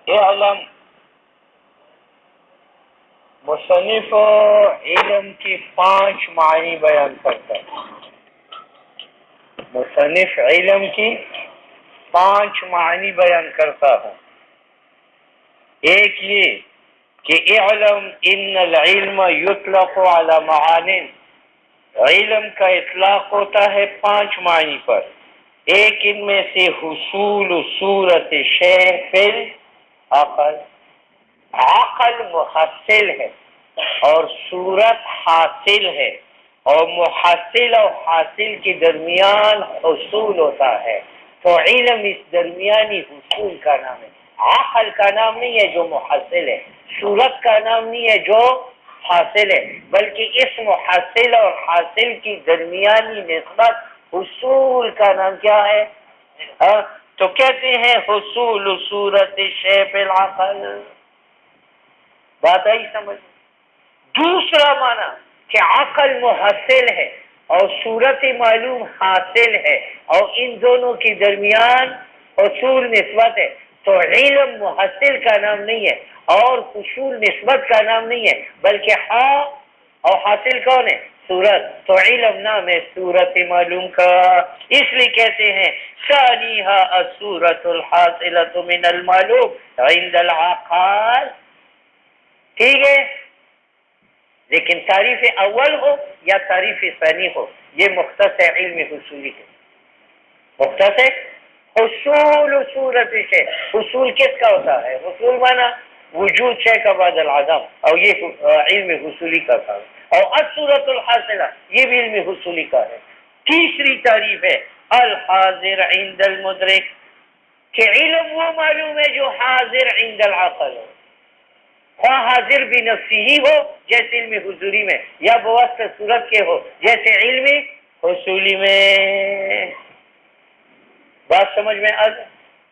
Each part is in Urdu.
اعلم مصنف علم کی 5 معنی بیان کرتا ہے. مصنف علم کی 5 معنی بیان کرتا ہے. ایک یہ کہ اعلم ان العلم یطلق علی معانی. علم کا اطلاق ہوتا ہے 5 معنی پر. ایک ان میں سے حصول صورت شیء فی العقل. عقل محصل ہے اور صورت حاصل ہے، اور محصل اور حاصل کے درمیان حصول ہوتا ہے. تو علم اس درمیانی حصول کا نام ہے. عقل کا نام نہیں ہے جو محصل ہے، صورت کا نام نہیں ہے جو حاصل ہے، بلکہ اس محصل اور حاصل کی درمیانی نسبت حصول کا نام کیا ہے؟ تو کہتے ہیں حصول صورت شیء فی العقل. بات آئی سمجھ؟ دوسرا معنی کہ عقل محصل ہے اور صورت معلوم حاصل ہے، اور ان دونوں کے درمیان حصول نسبت ہے. تو علم محصل کا نام نہیں ہے اور حصول نسبت کا نام نہیں ہے، بلکہ اور حاصل کون ہے؟ صورت. تو علم نام ہے صورت معلوم کا. اس لیے کہتے ہیں ثانیھا الصورۃ الحاصلۃ من المعلوم عند العقل. ٹھیک ہے، لیکن تعریف اول ہو یا تعریف ثانی ہو، یہ مختص علم حصولی ہے. مختص حصول صورت سے. حصول کس کا ہوتا ہے؟ حصول مانا وجود شے کا بعد العدم، اور یہ علم حصولی کا کام. اور الصورت الحاصلہ یہ بھی علم حصولی کا ہے. تیسری تعریف ہے الحاضر عند المدرک، کہ علم وہ معلوم ہے جو حاضر عند العقل ہو. خواہ حاضر بھی نفسی ہی ہو جیسے علم حضوری میں، یا بواسطہ صورت کے ہو جیسے علم حصولی میں. بات سمجھ میں آ گئی؟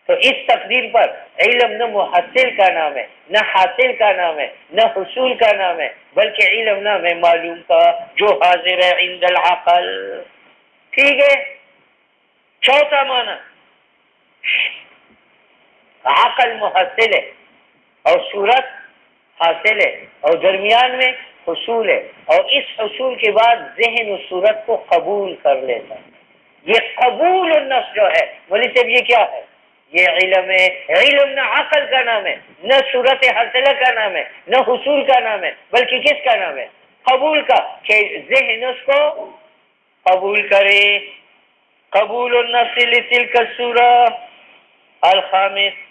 تو اس تقدیر پر علم نہ محصل کا نام ہے، نہ حاصل کا نام ہے، نہ حصول کا نام ہے، بلکہ علم نام ہے معلوم کا جو حاضر ہے عند العقل. ٹھیک ہے. چوتھا معنی عقل محصل ہے اور صورت حاصل ہے اور درمیان میں حصول ہے، اور اس حصول کے بعد ذہن اس صورت کو قبول کر لیتا ہے. یہ قبول النفس جو ہے مولی صاحب، یہ کیا ہے؟ یہ علم ہے. علم نہ عقل کا نام ہے، نہ صورت حاصلہ کا نام ہے، نہ حصول کا نام ہے، بلکہ کس کا نام ہے؟ قبول کا، کہ ذہن اس کو قبول کرے. قبول النفس لتلک الصورہ. الخامس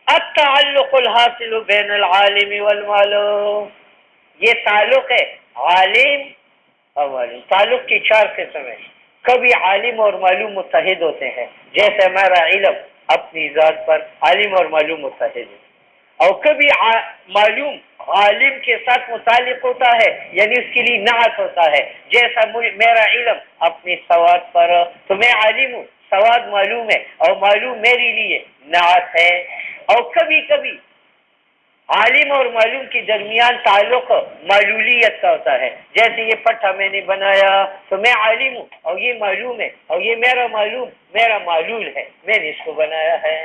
التعلق الحاصل بین العالم والمعلوم. یہ تعلق ہے عالم اور معلوم. تعلق کی 4 قسم ہے. کبھی عالم اور معلوم متحد ہوتے ہیں، جیسے ہمارا علم اپنی ذات پر عالم اور معلوم متحد ہے. اور کبھی معلوم عالم کے ساتھ متعلق ہوتا ہے، یعنی اس کے لیے نعت ہوتا ہے. جیسا میرا علم اپنی سواد پر، تو میں عالم ہوں، سواد معلوم ہے، اور معلوم میرے لیے نعت ہے. اور کبھی کبھی عالم اور معلوم کے درمیان تعلق معلولیت کا ہوتا ہے. جیسے یہ پٹھا میں نے بنایا تو میں عالم ہوں اور یہ معلوم ہے، اور یہ میرا معلوم میرا معلول ہے، میں نے اس کو بنایا ہے.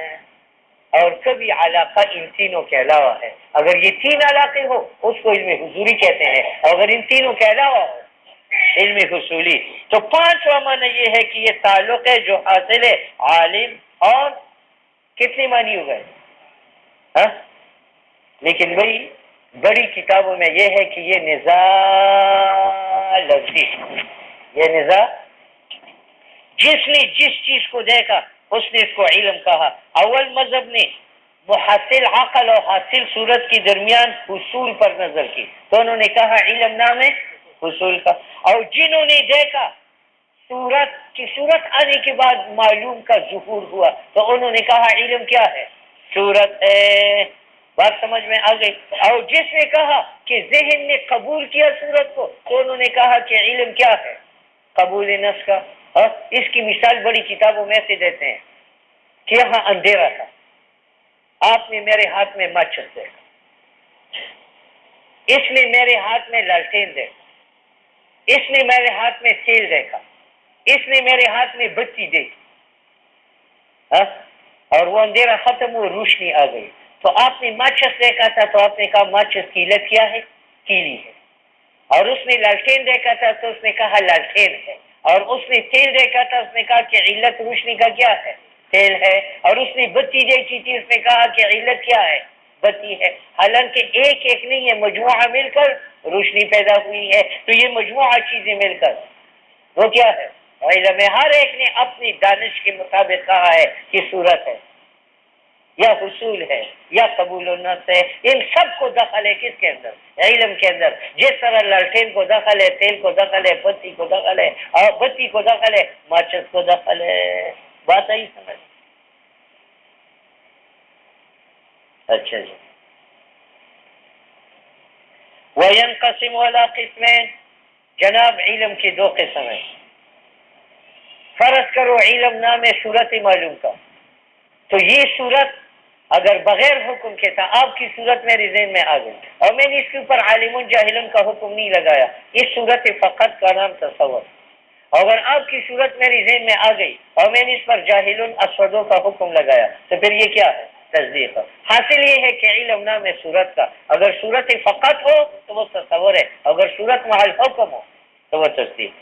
اور کبھی علاقہ ان تینوں کے علاوہ ہے. اگر یہ 3 علاقے ہو اس کو علم حضوری کہتے ہیں، اور اگر ان تینوں کے علاوہ ہو علم حصولی. تو 5واں معنی یہ ہے کہ یہ تعلق ہے جو حاصل ہے عالم. اور کتنے معنی ہو گئے؟ لیکن بڑی کتابوں میں یہ ہے کہ یہ نزاع لفظی، یہ نزاع، جس نے جس چیز کو دیکھا اس نے اس کو علم کہا. اول مذہب نے محصل عقل اور حاصل صورت کے درمیان حصول پر نظر کی، تو انہوں نے کہا علم نام ہے حصول کا. اور جنہوں نے دیکھا صورت کی صورت آنے کے بعد معلوم کا ظہور ہوا، تو انہوں نے کہا علم کیا ہے؟ صورت ہے. بات سمجھ میں آ گئی؟ اور جس نے کہا کہ ذہن نے قبول کیا صورت کو، تو انہوں نے کہا کہ علم کیا ہے؟ قبول نفس کا. اس کی مثال بڑی کتابوں میں سے دیتے ہیں کہ یہاں اندھیرا تھا، آپ نے میرے ہاتھ میں ماچس دیکھا، اس نے میرے ہاتھ میں لالٹین دیکھا، اس نے میرے ہاتھ میں تیل دیکھا، اس نے میرے ہاتھ میں بتی دیکھی. اور وہ اندھیرا ختم ہوا، روشنی آ گئی. تو آپ نے ماچس دیکھا تھا تو آپ نے کہا ماچس کی علت کیا ہے؟ کیلی ہے. اور اس نے لالٹین دیکھا تھا تو اس نے کہا لالٹین ہے. اور اس نے تیل دیکھا تھا اس نے کہا کہ علت روشنی کا کیا ہے؟ تیل ہے. اور اس نے بتی دیکھی تھی اس نے کہا کہ علت کیا ہے؟ بتی ہے. حالانکہ ایک ایک نہیں ہے، مجموعہ مل کر روشنی پیدا ہوئی ہے. تو یہ مجموعہ چیزیں مل کر وہ کیا ہے؟ علم ہے. ہر ایک نے اپنی دانش کے مطابق کہا ہے کہ صورت ہے یا حصول ہے یا قبول النفس ہے. ان سب کو دخل ہے کس کے اندر؟ علم کے اندر. جس طرح لالٹین کو دخل ہے، تیل کو دخل ہے، بتی کو دخل ہے، اور بتی کو دخل ہے، ماچس کو دخل ہے. بات آئی سمجھ؟ اچھا جی. وَيَنْقَسِمُ عَلَىٰ قِسْمَيْنِ، جناب علم کی دو قسم ہیں. فرض کرو علم نام ہے صورت معلوم کا، تو یہ صورت اگر بغیر حکم کے تھا، آپ کی صورت میرے ذہن میں آ گئی اور میں نے اس کے اوپر عالم جاہلن کا حکم نہیں لگایا، اس صورت فقط کا نام تصور. اگر آپ کی صورت میری ذہن میں آ گئی اور میں نے اس پر جاہل اسودوں کا حکم لگایا تو پھر یہ کیا ہے؟ تصدیق. حاصل یہ ہے کہ علم نام ہے صورت کا، اگر صورت فقط ہو تو وہ تصور ہے، اگر صورت محل حکم ہو تو وہ تصدیق.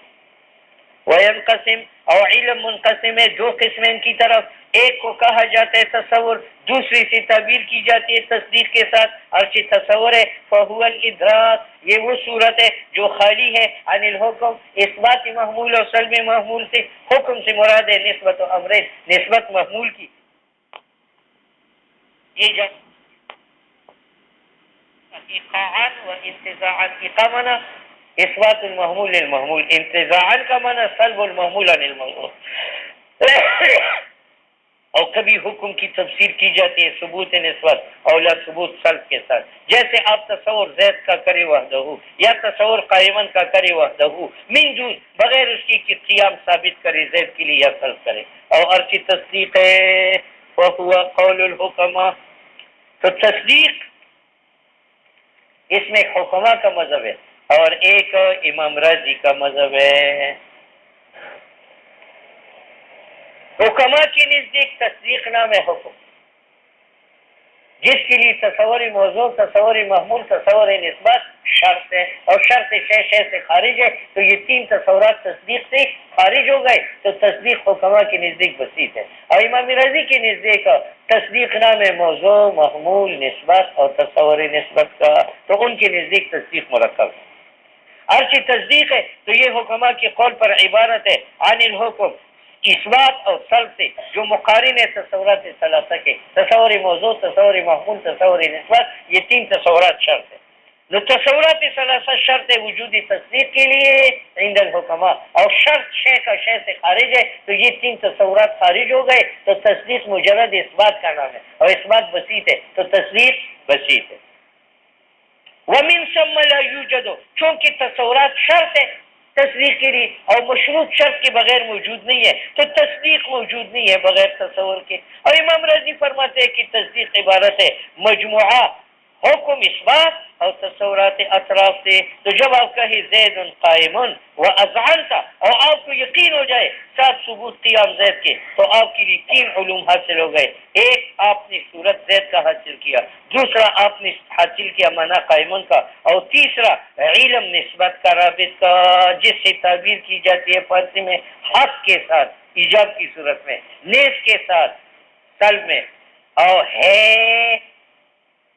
وَيَنْقَسِمْ، اور علم منقسم ہے دو قسمیں کی طرف. ایک کو کہا جاتا ہے تصور، دوسری سے تعبیر کی جاتی ہے تصدیق کے ساتھ. اور یہ تصور ہے فَهُوَ الْإِدْرَاكُ، یہ وہ صورت ہے جو خالی ہے عن الحکم، اثبات محمول اور سلب محمول سے. حکم سے مراد ہے نسبت و امرین، نسبت محمول کی. یہ جب ایقاعاً و انتزاعاً، ایقاع مانا اثبات المحمول للمحمول، انتزاعاً کا مانا سلب المحمول عن المحمول. اور کبھی حکم کی تفسیر کی جاتی ہے ثبوت نسبت اور لا ثبوت سلب کے ساتھ. جیسے آپ تصور زید کا کرے وحدہ یا تصور قائمن کا کرے وحدہ من جوز، بغیر اس کی کہ قیام ثابت کرے زید کے لیے یا سلب کرے. اور ارچی تصدیق ہے وَهُوَ قول الحکماء، تو تصدیق اس میں حکمہ کا مذہب ہے اور ایک امام رازی کا مذہب ہے. حکمہ کے نزدیک تصدیق نام ہے حکم، جس کے لیے تصور موضوع، تصور محمول، تصور نسبت شرط ہے، اور شرط شے سے خارج ہے. تو یہ تین تصورات تصدیق سے خارج ہو گئے تو تصدیق حکمہ کے نزدیک بسیط ہے. اور امام رازی کے نزدیک تصدیق نام ہے موضوع، محمول، نسبت اور تصور نسبت کا، تو ان کے نزدیک تصدیق مرکب ہے. ہر چیز تصدیق ہے تو یہ حکمہ کے قول پر عبارت ہے عن الحکم، اثبات اور سلب سے، جو مقارن ہے تصورات ثلاثہ کے، تصور موضوع، تصور محمول، تصور نسبت، یہ تین تصورات شرط ہے. نو تصورات ثلاثہ شرط ہے وجودی تصدیق کے لیے عند الحکماء، اور شرط شے کا شے سے خارج ہے تو یہ تین تصورات خارج ہو گئے تو تصدیق مجرد اثبات کا نام ہے، اور اثبات بسیط ہے تو تصدیق بسیط ہے. وَمِن ثُمَّ لَا يُوجَدُ، چونکہ تصورات شرط ہے تصدیق کے لیے اور مشروط شرط کے بغیر موجود نہیں ہے تو تصدیق موجود نہیں ہے بغیر تصور کے. اور امام رازی فرماتے ہیں کہ تصدیق عبارت ہے مجموعہ حکم اثبات اور تصورات اطراف سے. تو جب آپ کہیں زید قائم و اذعنتا، اور آپ کو یقین ہو جائے ساتھ ثبوت قیام زید کے، تو آپ کے لیے تین علوم حاصل ہو گئے. ایک آپ نے صورت زید کا حاصل کیا، دوسرا آپ نے حاصل کیا معنی قائمن کا، اور تیسرا علم نسبت کا رابط کا، جس سے تعبیر کی جاتی ہے فارسی میں حق کے ساتھ ایجاب کی صورت میں، نیس کے ساتھ سلب میں، اور ہے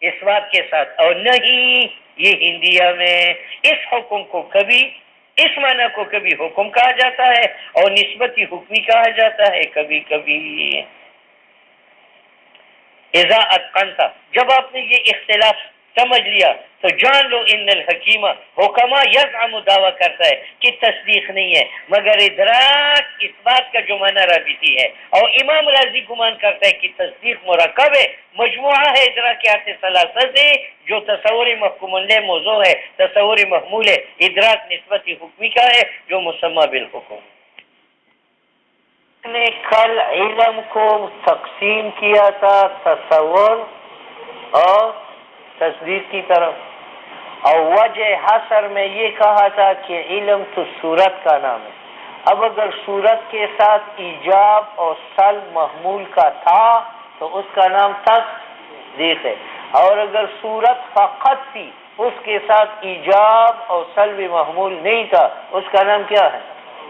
اس بات کے ساتھ، اور نہیں یہ ہندیہ میں. اس حکم کو کبھی اس معنی کو کبھی حکم کہا جاتا ہے اور نسبتی حکمی کہا جاتا ہے کبھی کبھی. اذا اتقنتا، جب آپ نے یہ اختلاف سمجھ لیا تو جان لو ان الحکیمہ، حکمہ یزعم دعویٰ کرتا ہے کہ تصدیق نہیں ہے مگر ادراک اس بات کا جو معنی رابطی ہے، اور امام رازی گمان کرتا ہے کہ تصدیق مرکب ہے، مجموعہ ہے ادراکیات ثلاثہ سے، جو تصور محکوم علیہ موضوع ہے، تصور محمول ہے، ادراک نسبتی حکمی کا ہے جو مسمى بالحکم. نے کل علم کو تقسیم کیا تھا تصور اور تصدیق کی طرف، اور وجہ حصر میں یہ کہا تھا کہ علم تو صورت کا نام ہے. اب اگر صورت کے ساتھ ایجاب اور سلب محمول کا تھا تو اس کا نام تصدیق ہے. اور اگر صورت فقط تھی، اس کے ساتھ ایجاب اور سلب محمول نہیں تھا، اس کا نام کیا ہے؟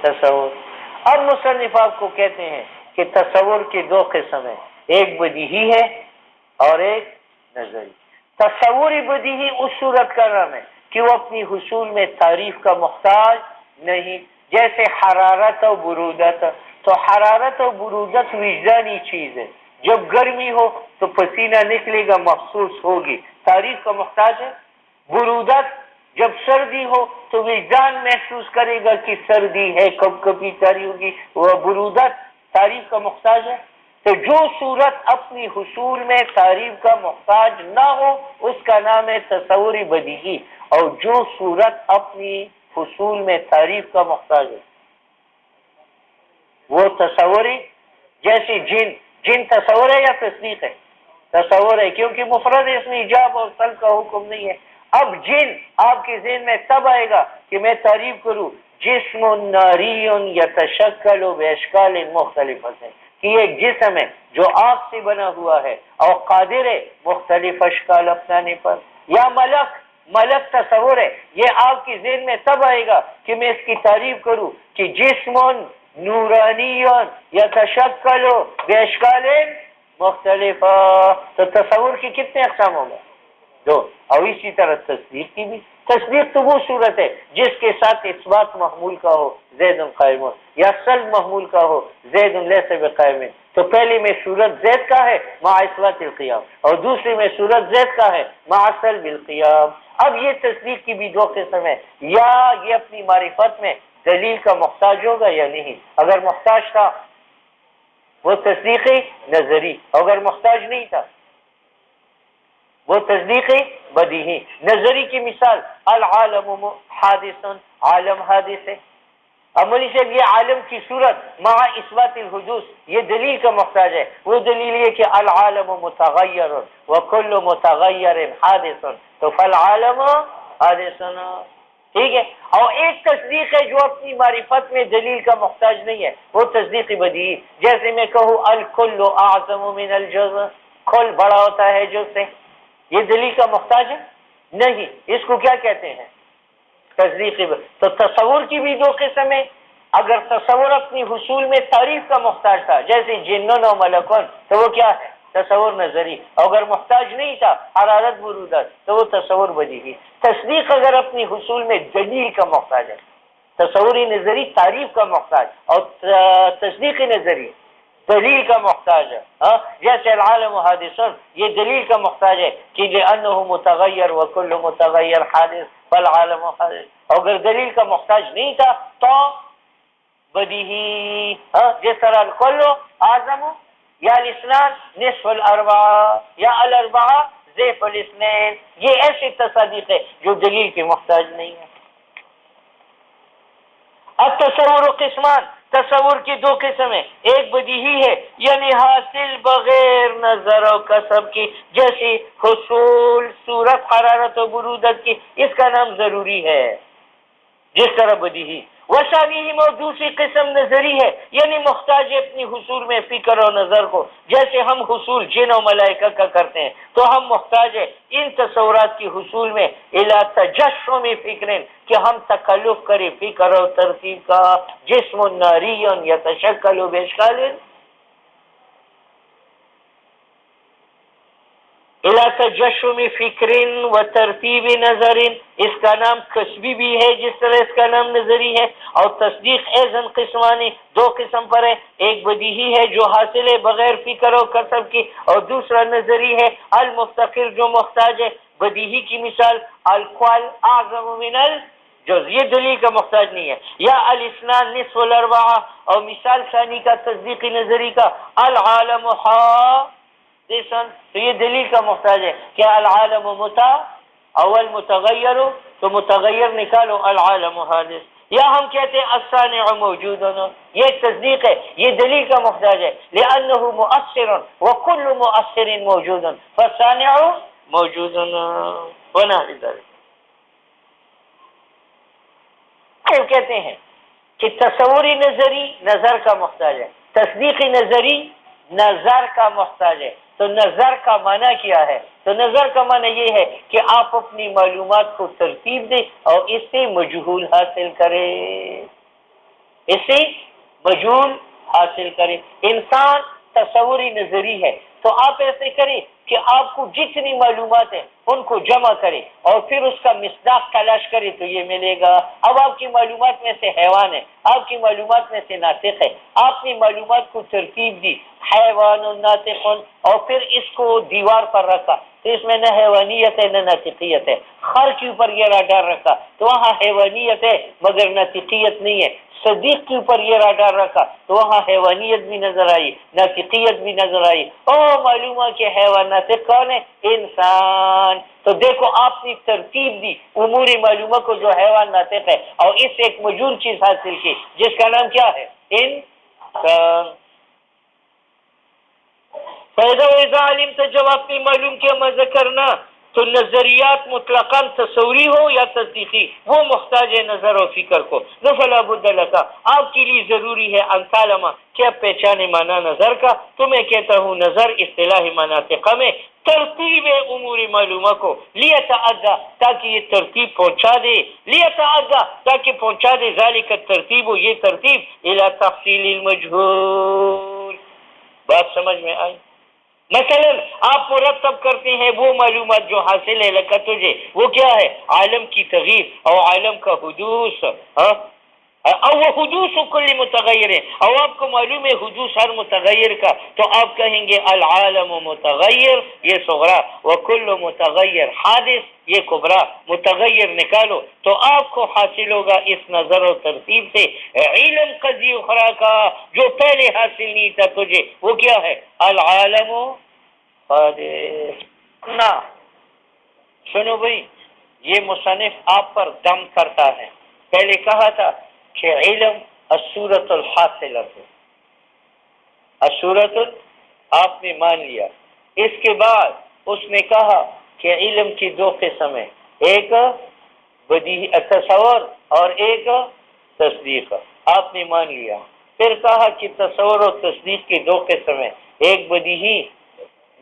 تصور. اب مصنف آپ کو کہتے ہیں کہ تصور کے دو قسم ہیں، ایک بدیہی ہے اور ایک نظری. تصوری بدیہی اس صورت کا نام ہے کہ وہ اپنی حصول میں تعریف کا محتاج نہیں، جیسے حرارت و برودت. تو حرارت و برودت وجدانی چیز ہے، جب گرمی ہو تو پسینہ نکلے گا، محسوس ہوگی، تعریف کا محتاج ہے. برودت جب سردی ہو تو وجدان محسوس کرے گا کہ سردی ہے، کب کبھی تاری ہوگی، وہ برودت تعریف کا محتاج ہے. تو جو صورت اپنی حصول میں تعریف کا محتاج نہ ہو اس کا نام ہے تصوری بدیہی، اور جو صورت اپنی حصول میں تعریف کا محتاج ہے وہ تصوری. جیسے جن تصور ہے یا تصدیق ہے؟ تصور ہے، کیونکہ مفرد ہے، اس میں ایجاب اور طلب کا حکم نہیں ہے. اب جن آپ کے ذہن میں تب آئے گا کہ میں تعریف کروں جسم ناری یتشکل باشکال مختلفۃ، کہ یہ ایک جسم ہے جو آگ سے بنا ہوا ہے اور قادر ہے مختلف اشکال اپنانے پر. یا ملک تصور ہے، یہ آپ کے ذہن میں تب آئے گا کہ میں اس کی تعریف کروں کہ جسم نورانی یتشکل باشکال مختلف. تو تصور کی کتنے اقسام ہوں گے؟ دو. اور اسی طرح تصدیق کی بھی. تصدیق تو وہ صورت ہے جس کے ساتھ اثبات محمول کا ہو زید قائم، یا سلب محمول کا ہو زید لیس بقائم. تو پہلی میں صورت زید کا ہے مع اثبات القیام، اور دوسری میں صورت زید کا ہے مع سلب القیام. اب یہ تصدیق کی بھی دو قسم ہے، یا یہ اپنی معرفت میں دلیل کا محتاج ہوگا یا نہیں. اگر محتاج تھا وہ تصدیقی نظری، اگر محتاج نہیں تھا وہ تصدیقی بدیہی. نظری کی مثال العالم حادث، عالم حادث ہے. عملی سے یہ عالم کی صورت مع اثبات الحدوث یہ دلیل کا محتاج ہے. وہ دلیل یہ کہ العالم متغیر وکل متغیر حادث، تو فالعالم حادث. ٹھیک ہے. اور ایک تصدیق ہے جو اپنی معرفت میں دلیل کا محتاج نہیں ہے، وہ تصدیق بدیہی. جیسے میں کہوں الکل اعظم من الجزء، کل بڑا ہوتا ہے جز سے، یہ دلیل کا محتاج ہے نہیں. اس کو کیا کہتے ہیں؟ تصدیق. تو تصور کی بھی دو قسم ہے. اگر تصور اپنی حصول میں تعریف کا محتاج تھا جیسے جنن و ملکن تو وہ کیا ہے؟ تصور نظری. اگر محتاج نہیں تھا حرارت برودت تو وہ تصور بدیہی. تصدیق اگر اپنی حصول میں دلیل کا محتاج ہے، تصوری نظری تعریف کا محتاج، اور تصدیقی نظری دلیل کا محتاج ہے. جیسے العالم حادث یہ دلیل کا محتاج ہے کہ لأنه متغیر وکل متغیر حادث فالعالم حادث. اگر دلیل کا محتاج نہیں تھا تو بدیہی. جس طرح الکل اعظم یا الاثنان نصف الاربعہ یا الاربعہ ضعف الاثنین، یہ ایسی تصادیق ہے جو دلیل کے محتاج نہیں ہے. اب تصور و قسمان، تصور کی دو قسم ہیں، ایک بدیہی ہے یعنی حاصل بغیر نظر و کسب کی، جیسے حصول صورت حرارت و برودت کی، اس کا نام ضروری ہے جس طرح بدیہی. وثانیہم، اور دوسری قسم نظری ہے یعنی محتاج ہے اپنی حصول میں فکر و نظر کو، جیسے ہم حصول جن و ملائکہ کا کرتے ہیں تو ہم محتاج ہے ان تصورات کی حصول میں الی تجسم فکر، کہ ہم تکلف کریں فکر و ترتیب کا. جسم ناری یتشکل باشکال الی تجسم فکر و ترتیب نظر، اس کا نام کسبی بھی ہے جس طرح اس کا نام نظری ہے. اور تصدیق ایزن قسمانی، دو قسم پر ہے، ایک بدیہی ہے جو حاصل ہے بغیر فکر و کسب کی، اور دوسرا نظری ہے المفتقر جو محتاج ہے. بدیہی کی مثال الکل اعظم من الجزء، یہ دلیل کا محتاج نہیں ہے. یا الاثنان نصف الاربعہ، اور مثال ثانی کا تصدیقی نظری کا العالم تو یہ دلیل کا محتاج ہے کہ العالم اول متغیر، تو متغیر نکالو العالم حادث. یا ہم کہتے ہیں الصانع موجود، یہ ایک تصدیق ہے، یہ دلیل کا محتاج ہے لأنه مؤثر وكل مؤثر موجود فالصانع موجود ونحو ذلك. کہتے ہیں کہ تصوری نظری نظر کا محتاج ہے، تصدیقی نظری نظر کا محتاج ہے. تو نظر کا معنی کیا ہے؟ تو نظر کا معنی یہ ہے کہ آپ اپنی معلومات کو ترتیب دیں اور اس سے مجہول حاصل کریں، اس سے مجہول حاصل کریں. انسان تصوری نظری ہے، تو آپ ایسے کریں کہ آپ کو جتنی معلومات ہیں ان کو جمع کریں اور پھر اس کا مصداق تلاش کریں تو یہ ملے گا. اب آپ کی معلومات میں سے حیوان ہے، آپ کی معلومات میں سے ناطق ہے، آپ نے معلومات کو ترتیب دی حیوان و ناطق، اور پھر اس کو دیوار پر رکھا تو اس میں نہ حیوانیت ہے نہ ناطقیت ہے. خر کے اوپر یہ راڈار رکھا تو وہاں حیوانیت ہے مگر ناطقیت نہیں ہے. صدیق کے اوپر یہ راڈار رکھا تو وہاں حیوانیت بھی نظر آئی، ناطقیت بھی نظر آئی. معلوم ہے کہ حیوان ناطق کون ہے؟ انسان. تو دیکھو آپ نے ترتیب دی امور معلومہ کو جو حیوان ناطق ہے اور اس سے ایک مجہول چیز حاصل کی جس کا نام کیا ہے؟ انسان. فَإِذَا عَلِمْتَ جب آپ نے معلوم کیا ماذا کرنا، تو نظریات مطلقاً تصوری ہو یا تصدیقی وہ محتاج ہے نظر و فکر کو. فَلَا بُدَّ لَكَ آپ کے لیے ضروری ہے ان تعلم کیا پہچانے معنی نظر کا. تو میں کہتا ہوں نظر اصطلاح مناطق میں ترتیب امور معلومہ کو لیتعدی تاکہ یہ ترتیب پہنچا دے، لیتعدی تاکہ پہنچا دے ذالک الترتیب یہ ترتیب الی تحصیل المجہول. بات سمجھ میں آئی؟ مثلا آپ مرتب کرتے ہیں وہ معلومات جو حاصل ہے لکہ تجھے وہ کیا ہے؟ عالم کی تغییر اور عالم کا حدوث، او وہ حدوث کل متغیر ہے، اور آپ کو معلوم ہے حدوث ہر متغیر کا، تو آپ کہیں گے العالم متغیر یہ صغرا وکل متغیر حادث یہ کبرا. متغیر نکالو تو آپ کو حاصل ہوگا اس نظر و ترتیب سے علم قضی اخرى کا جو پہلے حاصل نہیں تھا تجھے. وہ کیا ہے؟ العالم حادث. نا سنو بھائی، یہ مصنف آپ پر دم کرتا ہے. پہلے کہا تھا کہ علم الصورت الحاصلہ، الصورت آپ نے مان لیا. اس کے بعد اس نے کہا کہ علم کی دو قسم ہیں، ایک بدیہی تصور اور ایک تصدیق، آپ نے مان لیا. پھر کہا کہ تصور اور تصدیق کی دو قسم ہیں، ایک بدیہی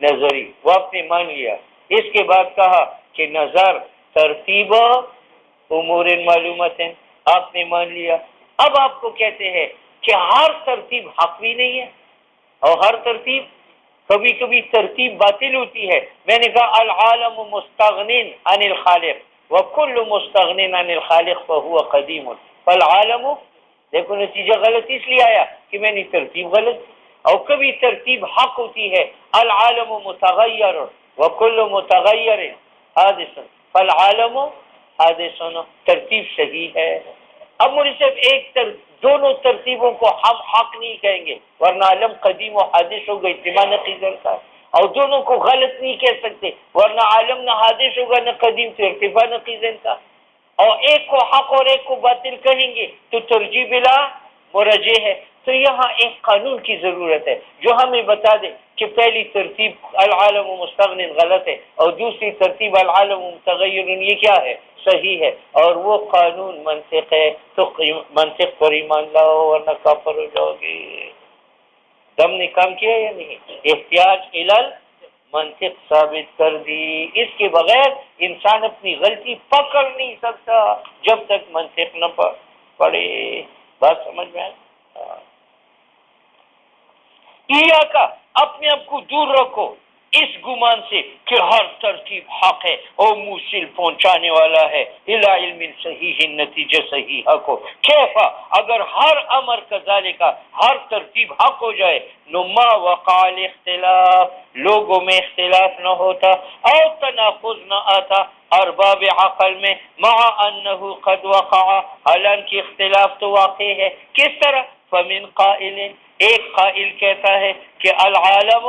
نظری، وہ آپ نے مان لیا. اس کے بعد کہا کہ نظر ترتیب امور معلومات ہیں، آپ نے مان لیا. اب آپ کو کہتے ہیں کہ ہر ترتیب حق بھی نہیں ہے اور ہر ترتیب کبھی کبھی ترتیب باطل ہوتی ہے. میں نے کہا العالم مستغن عن الخالق وکل مستغن عن الخالق فهو قدیم. فالعالم دیکھو نتیجہ غلط اس لیے آیا کہ میں نے ترتیب غلط، اور کبھی ترتیب حق ہوتی ہے. العالم متغیر وکل متغیر حادث فالعالم حادث، ترتیب صحیح ہے. اب مجھے صرف دونوں ترتیبوں کو ہم حق نہیں کہیں گے ورنہ عالم قدیم و حادث ہوگا اتباع نقیزن کا، اور دونوں کو غلط نہیں کہہ سکتے ورنہ عالم نہ حادث ہوگا نہ قدیم تو ارتفاع نقیزن کا. اور ایک کو حق اور ایک کو باطل کہیں گے تو ترجیح بلا مرجح ہے. تو یہاں ایک قانون کی ضرورت ہے جو ہمیں بتا دے کہ پہلی ترتیب العالم مستغن غلط ہے اور دوسری ترتیب العالم متغیر یہ کیا ہے؟ صحیح ہے. اور وہ قانون منطق ہے. تو منطق پر ایمان لاؤ ورنہ کافر ہو جاؤ گے. دم نے کام کیا یا نہیں؟ احتیاج الال منطق ثابت کر دی. اس کے بغیر انسان اپنی غلطی پکڑ نہیں سکتا جب تک منطق نہ پڑے. بات سمجھ میں آئے؟ کا اپنے آپ کو دور رکھو اس گمان سے کہ ہر ترتیب حق ہے اور موصل پہنچانے والا ہے الی علم صحیح نتیجہ صحیح کو. کیفا اگر ہر امر کذالک ہر ترتیب حق ہو جائے نما وقع الاختلاف لوگوں میں اختلاف نہ ہوتا اور تناقض نہ آتا ارباب عقل میں مع انه قد وقع حالانکہ اختلاف تو واقع ہے. کس طرح؟ فمن قائل ایک قائل کہتا ہے کہ العالم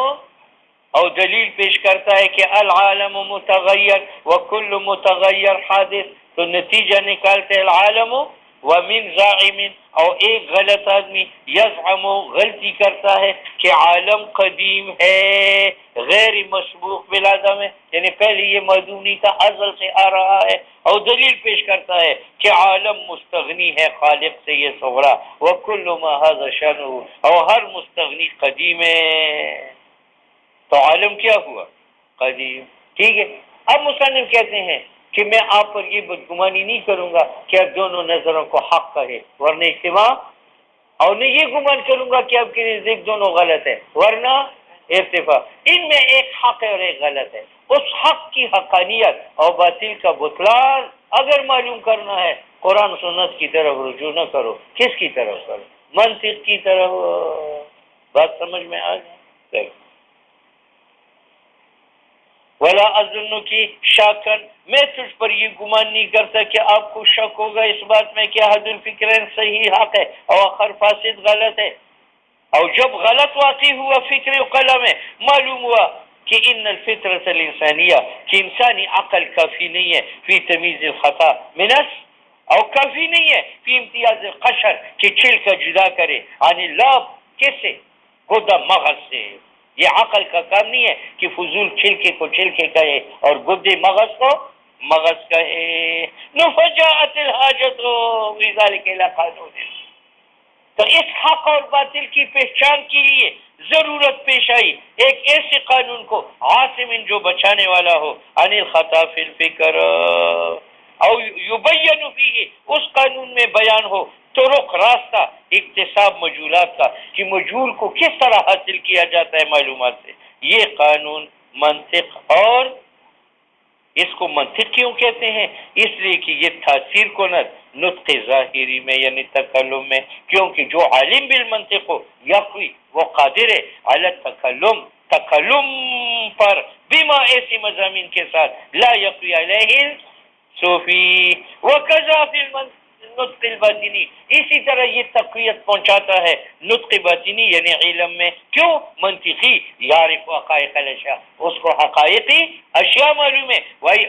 اور دلیل پیش کرتا ہے کہ العالم متغیر وکل متغیر حادث، تو نتیجہ نکالتے العالم ومن زاعم، اور ایک غلط آدمی یزعم غلطی کرتا ہے کہ عالم قدیم ہے غیر مسبوق بالعدم ہے، یعنی پہلے یہ معدوم نہیں تھا، ازل سے آ رہا ہے، اور دلیل پیش کرتا ہے کہ عالم مستغنی ہے خالق سے یہ صغرا، وکل ما ھذا شأنہ، اور ہر مستغنی قدیم ہے، تو عالم کیا ہوا؟ قدیم۔ ٹھیک ہے، اب مصنف کہتے ہیں کہ میں آپ پر یہ بدگمانی نہیں کروں گا کہ آپ دونوں نظروں کو حق کہے ورنہ اجتماع، اور نہیں یہ گمان کروں گا کہ آپ کے نزدیک دونوں غلط ہے ورنہ ارتفاع، ان میں ایک حق ہے اور ایک غلط ہے، اس حق کی حقانیت اور باطل کا بطلان اگر معلوم کرنا ہے قرآن سنت کی طرف رجوع نہ کرو، کس کی طرف کرو؟ منطق کی طرف۔ بات سمجھ میں آ گئی؟ ولا اظن کی شاکن، میں تجھ پر یہ گمان نہیں کرتا کہ آپ کو شک ہوگا اس بات میں کہ حد الفکرین صحیح حق ہے اور آخر فاسد غلط ہے، اور جب غلط واقع ہوا فکر و قلم میں معلوم ہوا کہ ان الفطرت الانسانیہ، کہ انسانی عقل کافی نہیں ہے فی تمیز الخطا منس، اور کافی نہیں ہے فی امتیاز القشر، کہ چھل کا جدا کرے عن اللعب، کیسے؟ گودا مغز سے، یہ عقل کا کام نہیں ہے کہ فضول چھلکے کو چھلکے کہے اور گدے مغز کو مغز کہے۔ نفجاءت الحاجت بذلک الی قانون، تو اس حق اور باطل کی پہچان کے لیے ضرورت پیش آئی ایک ایسے قانون کو عاصم جو بچانے والا ہو عن الخطا فی الفکر، اور یبین فیہ، اس قانون میں بیان ہو طرق، راستہ اکتساب مجہولات کا، کہ مجہول کو کس طرح حاصل کیا جاتا ہے معلومات سے۔ یہ قانون منطق، اور اس کو منطق کیوں کہتے ہیں؟ اس لیے کہ یہ تاثیر کند نطق ظاہری میں یعنی تکلم میں، کیونکہ جو عالم بالمنطق ہو یقوی، وہ قادر ہے علی تکلم، تکلم پر، بما ایسی مضامین کے ساتھ لا یقوی علیہ صوفی، وکذا فی نطق الباطنی، اسی طرح یہ تقویت پہنچاتا ہے نطق باطنی یعنی علم میں، کیوں؟ منطقی یعرف حقائق الاشیاء، اس کو حقائقی اشیاء معلوم ہے، وہی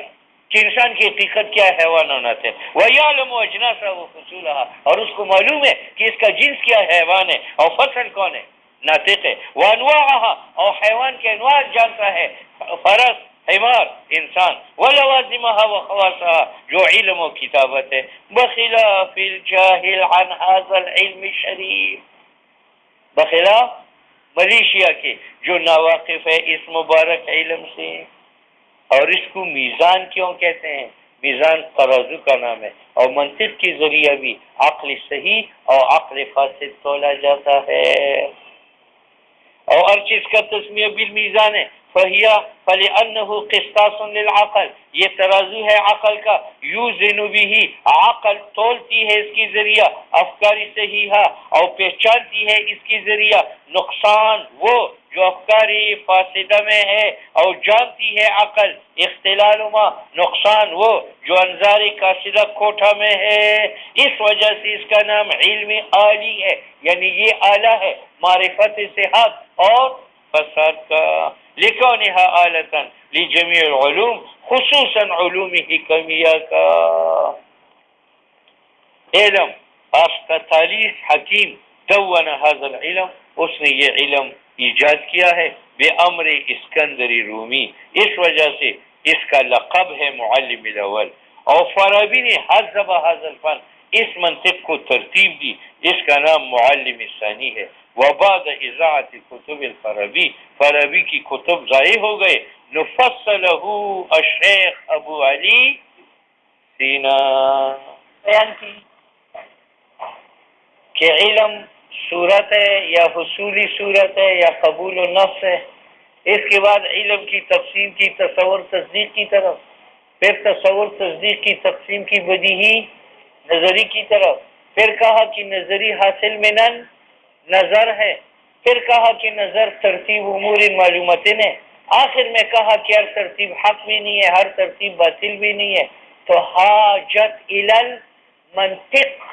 کہ انسان کی حقیقت کیا ہے، حیوانات ہے، وَيَعْلَمُ أَجْنَاسَهَا وَفُصُولَهَا، اور اس کو معلوم ہے کہ اس کا جنس کیا ہے، حیوان ہے، اور فصل کون ہے، ناطق ہے، وَأَنْوَاعَهَا، اور حیوان کے انواع جانتا ہے، فرس، حمار، انسان، وَلَوَازِمَهَا وَخَوَاصَهَا، جو علم و کتابت ہے، بخلاف الجاہل عن هذا العلم الشریف، بخلاف ملیشیا کے جو ناواقف ہے اس مبارک علم سے۔ اور اس کو میزان کیوں کہتے ہیں؟ میزان ترازو کا نام ہے، اور منطق کے ذریعہ بھی عقل صحیح اور عقل فاسد تولا جاتا ہے، اور ہر چیز کا تسمیہ بالمیزان ہے، فہیا فلأنه قسطاس للعقل، یہ ترازو ہے عقل کا، یوزن بھی، عقل تولتی ہے اس کی ذریعہ افکار صحیحہ، اور پہچانتی ہے اس کی ذریعہ نقصان وہ جو افکار فاسدہ میں ہے، اور جانتی ہے عقل اختلال ما، نقصان وہ جو انظار کاسدہ کوٹھا میں ہے، اس وجہ سے اس کا نام علم عالی ہے، یعنی یہ آلہ ہے معرفت صحت اور فساد کا، لکونها آلتا لجمیع العلوم خصوصا علوم حکمیہ کا۔ علم تالیس حکیم دون هذا العلم، اس نے یہ علم ایجاد کیا ہے بے امر اسکندری رومی، اس وجہ سے اس کا لقب ہے معلم الاول، اور فارابی نے حذب هذا الفن، اس منطق کو ترتیب دی، اس کا نام معلم الثانی ہے۔ وبعد اذاعت کتب الفارابی، فارابی کی کتب ضائع ہو گئے، نفصلہ الشیخ ابو علی سینا بیان کی کہ علم صورت ہے یا حصولی صورت ہے یا قبول و نفس ہے، اس کے بعد علم کی تقسیم کی تصور تصدیق کی طرف، پھر تصور تصدیق کی تقسیم کی بدیہی نظری کی طرف، پھر کہا کہ نظری حاصل منن نظر ہے، پھر کہا کہ نظر ترتیب امور معلوماتن ہے، آخر میں کہا کہ ہر ترتیب حق بھی نہیں ہے، ہر ترتیب باطل بھی نہیں ہے، تو حاجت الال منطق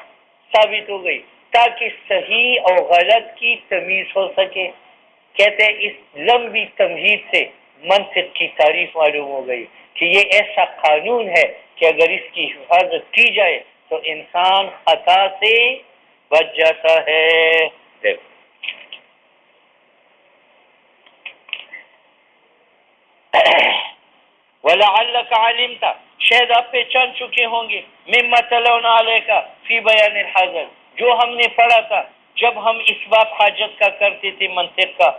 ثابت ہو گئی تاکہ صحیح اور غلط کی تمیز ہو سکے۔ کہتے ہیں اس لمبی تمہید سے منطق کی تعریف معلوم ہو گئی کہ یہ ایسا قانون ہے کہ اگر اس کی حفاظت کی جائے تو انسان خطا سے بچ جاتا ہے. دیکھو وَلَعَلَّكَ عَلِمْتَ، شاید آپ پہچان چکے ہوں گے، مما تلونا علیکَ فی بیان الحاضر، جو ہم نے پڑھا تھا جب ہم اس بات حاجت کا کرتے تھے منطق کا،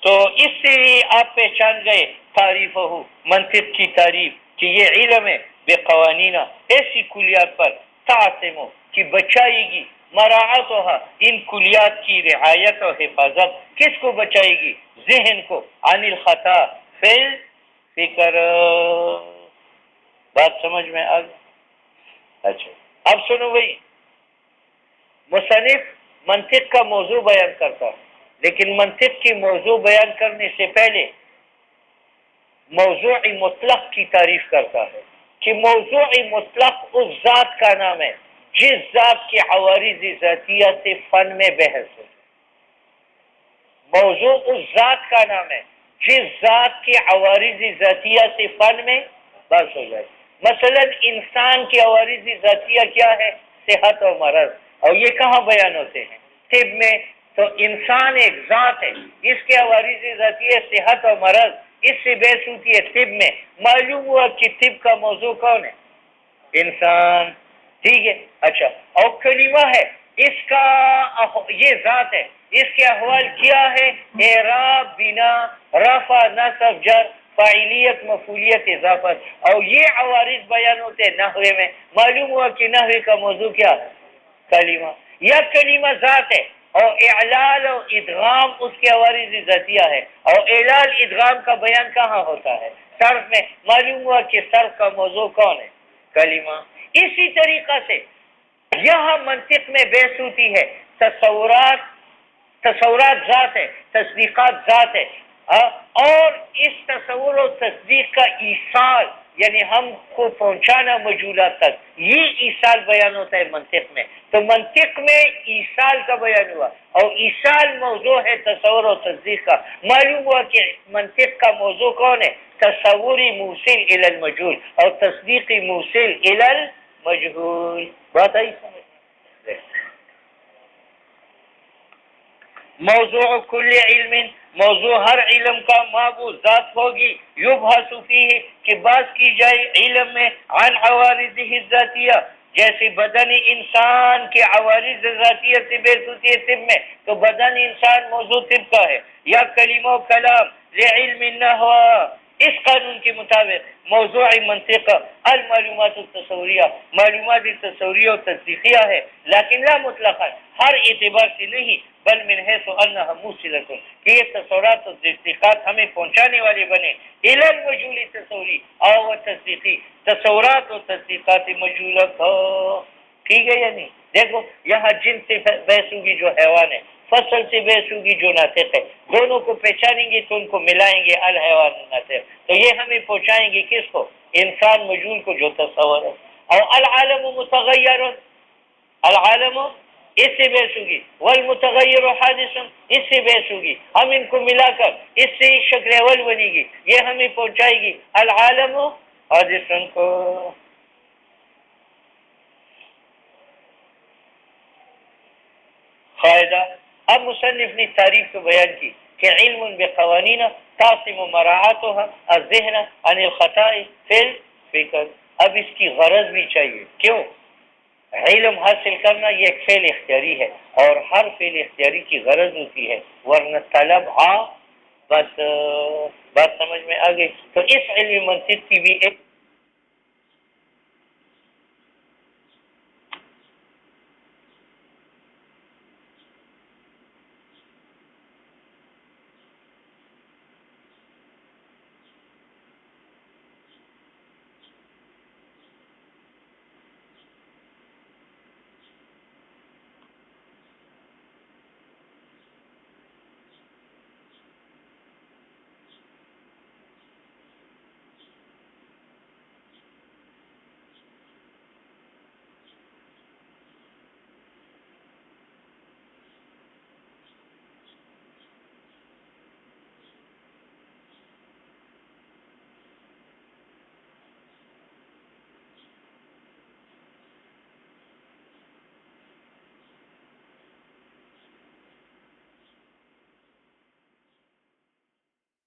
تو اس سے آپ پہچان گئے تعریف ہو، منطق کی تعریف، کہ یہ علم ہے بے قوانین، ایسی کلیات پر تعصم کی بچائے گی، مراعاتها ان کلیات کی رعایت اور حفاظت، کس کو بچائے گی؟ ذہن کو، عن الخطا فی فکر. بات سمجھ میں آ گئی؟ اچھا اب سنو بھائی، مصنف منطق کا موضوع بیان کرتا ہے، لیکن منطق کی موضوع بیان کرنے سے پہلے موضوع مطلق کی تعریف کرتا ہے کہ موضوع مطلق اس ذات کا نام ہے جس ذات کے عوارض ذاتیہ سے فن میں بحث ہے. موضوع اس ذات کا نام ہے جس ذات کے عوارض ذاتیہ سے فن میں بحث ہو جائے. مثلا انسان کے عوارض ذاتیہ کیا ہے؟ صحت اور مرض، اور یہ کہاں بیان ہوتے ہیں؟ طب میں. تو انسان ایک ذات ہے، اس کے عوارض ذاتیہ صحت اور مرض، اس سے بحث ہوتی ہے طب میں. معلوم ہوا کہ طب کا موضوع کون ہے؟ انسان. ٹھیک ہے. اچھا، اور کلمہ ہے، اس کا یہ ذات ہے، اس کے احوال کیا ہے؟ اعراب، بنا، رفع، نصب، جر، فاعلیت، مفعولیت، اضافت، اور یہ عوارض بیان ہوتے ہیں نحوے میں. معلوم ہوا کہ نحوے کا موضوع کیا؟ کلمہ. یا کلمہ ذات ہے اور اعلال اور ادغام اس کے عوارض ذاتیہ ہے، اور اعلال ادغام کا بیان کہاں ہوتا ہے؟ صرف میں. معلوم ہوا کہ صرف کا موضوع کون ہے؟ کلمہ. اسی طریقہ سے یہاں منطق میں بحث ہوتی ہے تصورات ذات ہے، تصدیقات ذات ہے، اور اس تصور و تصدیق کا ایصال، یعنی ہم کو پہنچانا مجھولات تک، یہ ایصال بیان ہوتا ہے منطق میں. تو منطق میں ایصال کا بیان ہوا، اور ایصال موضوع ہے تصور و تصدیق کا. معلوم ہوا کہ منطق کا موضوع کون ہے؟ تصوری موصل الی المجہول اور تصدیقی موصل الی المجہول. بات آئی سمجھ؟ موضوع کل علم، موضوع ہر علم کا معبود ذات ہوگی، یبحث فیہ کہ بات کی جائے علم میں، عن عوارضہ الذاتیہ، جیسے بدن انسان کے عوارض ذاتیہ سے بحث ہوتی ہے طب میں، تو بدن انسان موضوع طب کا ہے. یا کلمہ و کلام لعلم النحو، اس قانون کے مطابق موضوع منطق المعلومات التصوریہ، معلومات تصوریہ و تصدیقیہ ہے، لیکن لا مطلقا، ہر اعتبار سے نہیں، بل من حیث انہا موصلۃ، کہ یہ تصورات و تصدیقات ہمیں پہنچانے والے بنے الی المجہول تصوری اور تصدیقی، تصورات و تصدیقات مجہولت ہو. ٹھیک ہے یا نہیں؟ دیکھو یہاں جن سے بحث ہوگی جو حیوان ہے، فصل سے بحث ہوگی جو ناطق ہے، دونوں کو پہچانیں گے تو ان کو ملائیں گے الحیوان ناطق، تو یہ ہمیں پہنچائیں گے کس کو؟ انسان مجہول کو جو تصور ہے. اور العالم متغیر، العالم اس سے بحث ہوگی، والمتغیر حادث اس سے بحث ہوگی، ہم ان کو ملا کر اس سے شکل اول بنے گی، یہ ہمیں پہنچائے گی العالم حادث کو. فائدہ، اب مصنف نے تعریف تو بیان کی کہ علم بقوانین تعصم مراعاتها الذہن عن الخطاء فی الفکر. اب اس کی غرض بھی چاہیے. کیوں؟ علم حاصل کرنا یہ ایک فعل اختیاری ہے، اور ہر فعل اختیاری کی غرض ہوتی ہے، ورنہ طلب بس. بات سمجھ میں آ گئی؟ تو اس علم منطق کی بھی ایک